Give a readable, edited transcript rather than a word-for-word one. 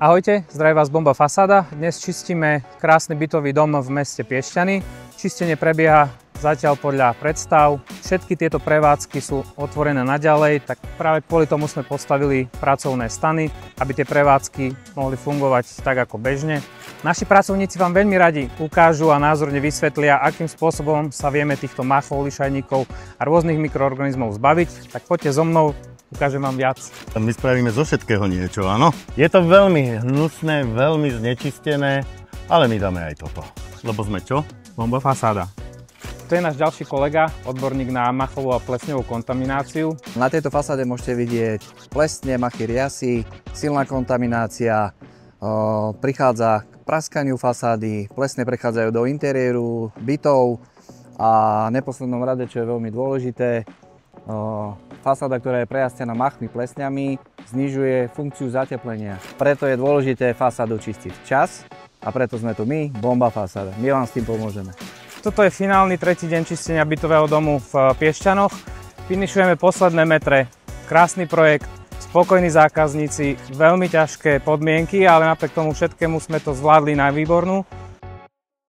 Ahojte, zdraví vás Bomba Fasáda. Dnes čistíme krásny bytový dom v meste Piešťany. Čistenie prebieha zatiaľ podľa predstav. Všetky tieto prevádzky sú otvorené naďalej, tak práve kvôli tomu sme postavili pracovné stany, aby tie prevádzky mohli fungovať tak ako bežne. Naši pracovníci vám veľmi radi ukážu a názorne vysvetlia, akým spôsobom sa vieme týchto machov, lišajníkov a rôznych mikroorganizmov zbaviť. Tak poďte so mnou, ukážem vám viac. My spravíme zo všetkého niečo, áno? Je to veľmi hnusné, veľmi znečistené, ale my dáme aj toto. Lebo sme čo? Bomba Fasáda. To je náš ďalší kolega, odborník na machovú a plesňovú kontamináciu. Na tejto fasáde môžete vidieť plesne, machy, riasy, silná kontaminácia, prichádza k praskaniu fasády, plesne prechádzajú do interiéru bytov a v neposlednom rade, čo je veľmi dôležité, fasáda, ktorá je prejastená machmi, plesňami, znižuje funkciu zateplenia. Preto je dôležité fasádu čistiť včas a preto sme tu my, Bomba Fasáda. My vám s tým pomôžeme. Toto je finálny tretí deň čistenia bytového domu v Piešťanoch. Finišujeme posledné metre. Krásny projekt, spokojní zákazníci, veľmi ťažké podmienky, ale napriek tomu všetkému sme to zvládli na výbornú.